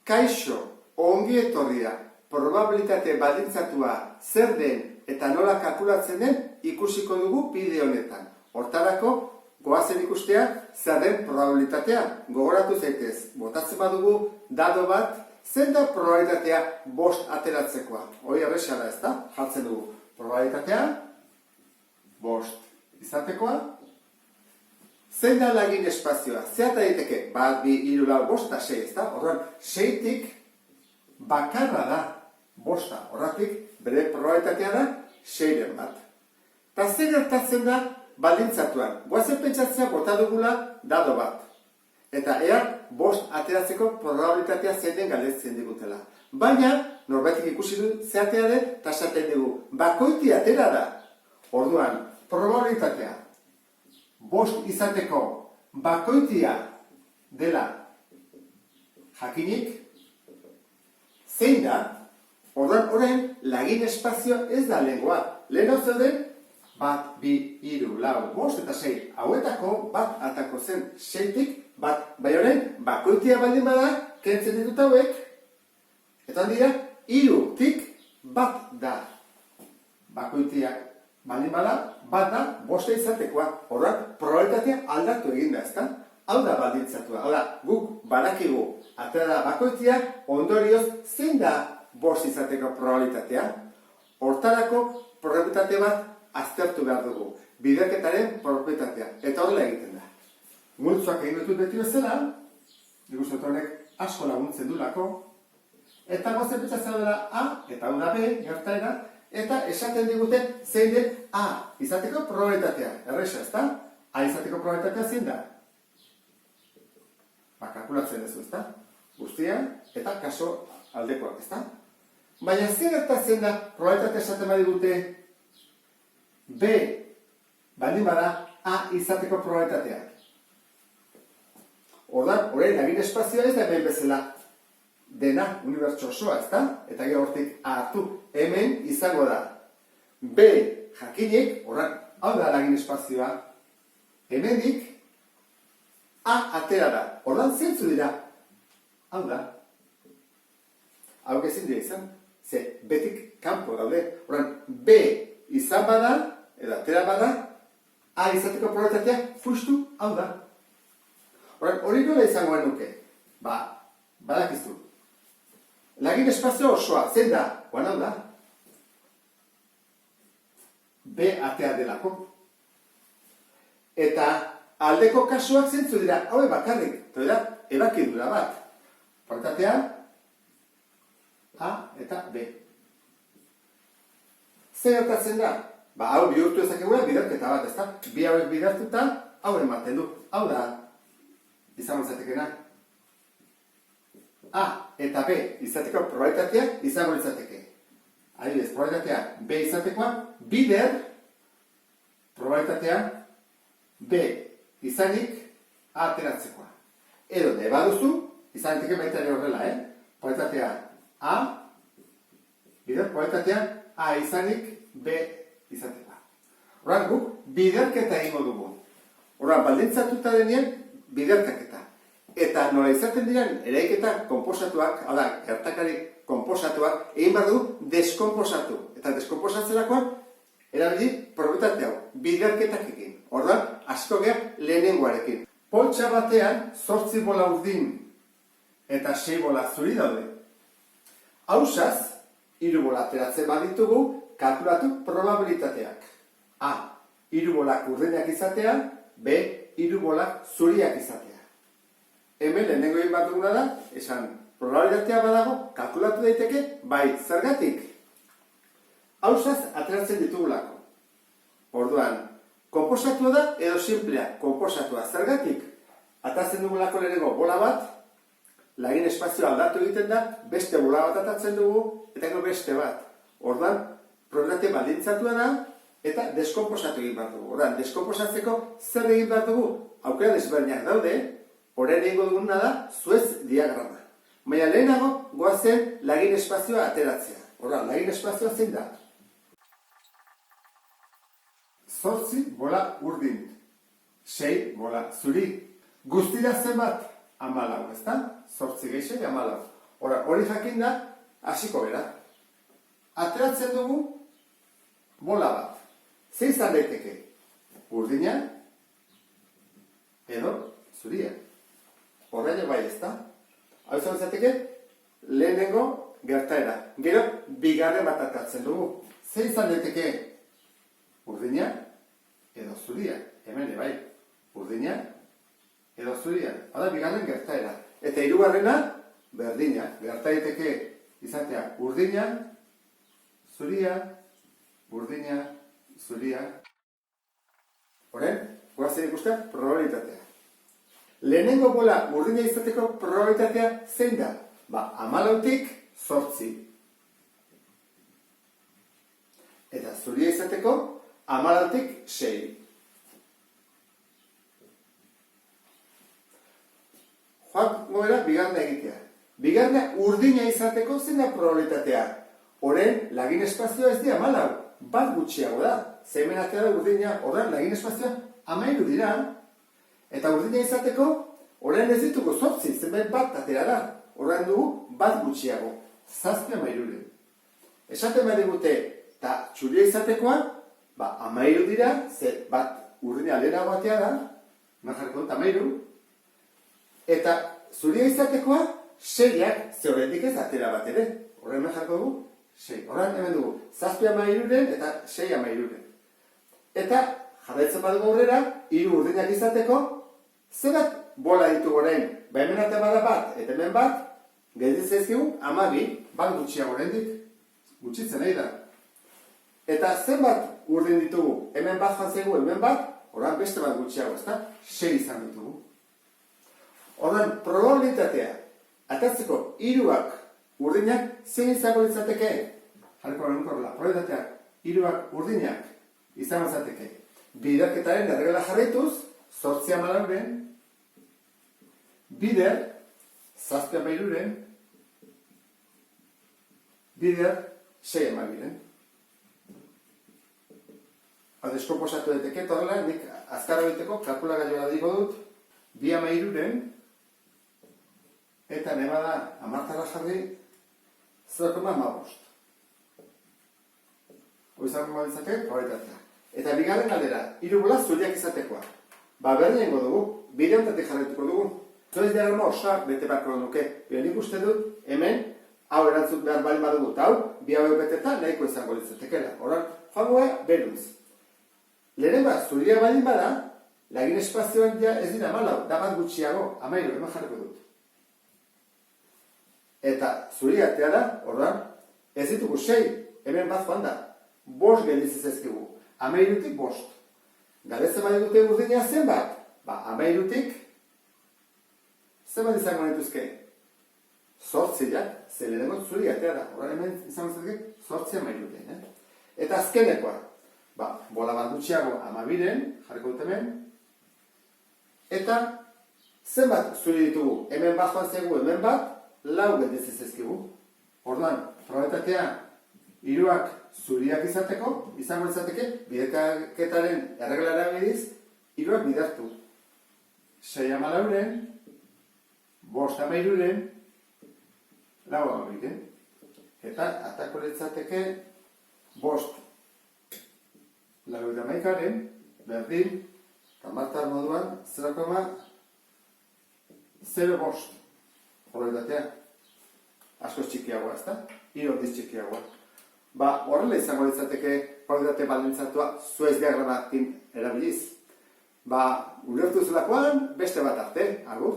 kaixo, ongi etorria, probabilitate baldintzatua zer den eta nola kalkulatzen den ikusiko dugu bideo honetan. Hortarako, goazen ikustea zer den probabilitatea. Gogoratu zaitez, botatzen badugu dado bat, zein da probabilitatea 5 ateratzekoa. Hori erresa da, ezta? Jartzen dugu probabilitatea 5 izatekoa. Zein da lagin espazioa? Zer daiteke? 1, 2, 3, 4, 5 eta 6, ezta? Orduan, 6tik bakarra da 5. Horratik, bere probabilitatea da 6-ren bat. Eta zer gertatzen da baldintzatuan? Goazen pentsatzea bota dugula dado bat. Eta ea 5 ateratzeko probabilitatea zein den galdetzen digutela. Baina, norbaitik ikusi du zeatea den, eta esaten dugu, bakoiti atera da. Orduan, probabilitatea 5 izateko bakoitia dela jakinik, zein da? Orduan, orain, lagin espazio ez da lehengoa. Lehen hau zeuden, 1, 2, 3, 4, 5 eta 6. Hauetako bat atako zen 6tik bat. Bai orain, bakoitia baldin bada, kentzen ditut hauek, eta handira, 3tik bat da. Bakoitia baldin bada, bat da, 5 izatekoa. Horrak, probabilitatea aldatu eginda, ezta? Hau da baldintzatua. Hau da, guk badakigu atera bakoitia, ondorioz zein da 5 izateko probabilitatea. Hortarako probabilitate bat aztertu behar dugu. Biderketaren probabilitatea. Eta horrela egiten da. Multzoak egin dutut beti bezala, ikusten honek asko laguntzen dulako, eta goazen pentsatzen dela A eta hau da B, gertaera, eta esaten digute zein den A izateko probabilitatea. Erresa, ezta? A izateko probabilitatea zein da? Kalkulatzen duzu, ezta? Guztia eta kaso aldekoak, ezta? Baina zer gertatzen da probabilitatea esaten badigute B baldin bada A izateko probabilitatea. Ordan, orain lagin espazioa ez da hemen bezala dena, unibertso osoa, ezta? Eta gero hortik A hartu, hemen izango da B jakinik, ordan, hau da lagin espazioa, hemendik A atera da. Ordan, zentzu dira? Hau da. Hau gezin dira izan. Ze, betik kanpo daude. Ordan, B izan bada, edo atera bada, A izateko probabilitatea fustu hau da. Ordan, hori nola izango nuke? Badakizu. Lagin espazio osoa, zein da? Oan hau da. B atea delako. Eta aldeko kasuak zentzu dira, haue bakarrik, eta da, ebakidura bat. Probabilitatea A eta B. Zer gertatzen da? Hau bihurtu ezakegura biderketa bat, ezta? Bi hauek bidertuta, hau ematen du. Hau da, izango izatekena. A eta B izateko probabilitatea izango izateke. Adibidez, probabilitatea B izatekoa, bider probabilitatea B izanik A ateratzekoa. Edo, nahi baduzu, izan daiteke baita ere horrela, probabilitatea A, bider, probabilitatea A izanik B izatekoa. Horran, guk biderketa egingo dugu. Horran, baldintzatuta denean, biderkaketa. Eta nola izaten diren, eraiketa konposatuak, hau da, gertakari konposatuak, egin behar dugu deskonposatu. Eta deskonposatzerakoan, erabili probabilitate hau, biderketak egin. Orduan, asko geha lehenengoarekin. Poltsa batean, 8 bola urdin eta 6 bola zuri daude. Hausaz, 3 bola ateratzen baditugu, kalkulatu probabilitateak. A, 3 bolak urdinak izatea, B, 3 bolak zuriak izatea. Hemen lehenengo egin bat duguna da, esan probabilitatea badago, kalkulatu daiteke, bai, zergatik. Hausaz, ateratzen ditugulako. Orduan, konposatua da edo simplea, konposatua. Zergatik, atatzen dugulako lehenengo bola bat, lagin espazioa aldatu egiten da, beste bola bat atatzen dugu, eta gero beste bat. Orduan, probabilitate baldintzatua da, eta deskonposatu egin behar dugu. Orduan, deskonposatzeko zer egin behar dugu? Aukera desberdinak daude, orain egingo duguna da, zuez diagrama. Baina lehenago, goazen lagin espazioa ateratzea. Orduan, lagin espazioa zein da? 8 bola urdin, 6 bola zuri. Guztira zenbat? 14, ezta? 8 gehi 6, 14. Hori jakinda, hasiko bera. Ateratzen dugu bola bat. Zein izan daiteke? Urdina edo zuria. Horrein bai ez da. Hau izan zateke, lehenengo gertaera. Gero, bigarren bat ateratzen dugu. Zein izan daiteke? Urdina edo zuria. Hemen bai. Urdina edo zuria. Hau da, bigarren gertaera. Eta hirugarrena, berdina. Gerta daiteke izatea urdina, zuria, urdina, zuria. Horren, guazen ikustea, probabilitatea. Lehenengo bola urdina izateko probabilitatea zein da? 14 8. Eta zuria izateko 14 6. Joan goera, bigarna egitea. Bigarna urdina izateko zein da probabilitatea? Horren, lagin espazioa ez dira 14, bat gutxiago da. Zemen atera urdina, horren, lagin espazioa 13 dira. Eta urdina izateko, horren ez ditugu 8, zenbait bat atera da. Horren dugu, bat gutxiago. 7 13. Esaten behar digute, eta txuria izatekoa, 13 dira, ze bat urdina lehenago atea da, majarko dut 13. Eta zuria izatekoa, 6ak, ze horrendik ez atera bat ere. Horren majarko dugu, 6. Horren hemen dugu, 7 13 eta 6 13. Eta, jarraitzen badugu aurrera, 3 urdinak izateko, zebat bola ditugu orain? Hemen ate bada bat, eta hemen bat, gelditzen ezkigu, 12, bat gutxiago oraindik. Gutxitzen nahi da. Eta zenbat urdin ditugu? Hemen bat jantzegu, hemen bat, orain beste bat gutxiago, ezta? 6 izan ditugu. Orain, probabilitatea, atatzeko 3ak urdinak zein izango litzateke? Jarriko horrela, probabilitatea, 3ak urdinak izango litzateke. Biderketaren erregela jarraituz, 8 14, bider, 7 13, bider, 6 12. Hau deskomposatu daiteke, eta horrela, nik azkarra egiteko kalkulagailua diko dut, 2 13, eta nema da, amartara jarri, 0,15. Hoizan mobilitzake, probabilitatea. Eta bigarren galdera, 3 bola zuriak izatekoa. Berdinengo dugu, bide honetatik jarraituko dugu. Zoiz diagrama osoa bete beharko duke. Nik uste dut, hemen, hau erantzut behar baldin badugu, eta hau, bi hauek beteta nahiko izango litzatekela. Horan, joangoa, beruz. Lehenengo, zuria baldin bada, lagin espazioan ja ez dira 14, da bat gutxiago, 13, hemen jarriko dut. Eta zuria atea da, orduan, ez ditugu 6, hemen bat joan da. 5 gelditzen zaizkigu, 13tik 5. Galetzen bai dute urdina zenbat? 13tik, zenbat izango nituzke? 8 ja, ze lehenengo zuria atea da. Orduan hemen izango zaizkigu 8 13. Eta azkenekoa, bola bat gutxiago 12, jarriko dut hemen. Eta zenbat zuri ditugu? Hemen bat joan zaigu, hemen bat, 4 gelditzen zaizkigu. Orduan, probabilitatea 3ak zuriak izateko, izango izateke, biderketaren erreglara erabiliz, 3ak bidertu. 6 14, 5 13, 4 12. Eta atako litzateke 5 11aren, berdin, kamartar moduan, 0,05. Probabilitatea. Asko txikiagoa, ezta? 3 aldiz txikiagoa. Horrela izango litzateke probabilitate baldintzatua Zuez diagramatin erabiliz. Ulertu zelakoan, beste bat arte, agur.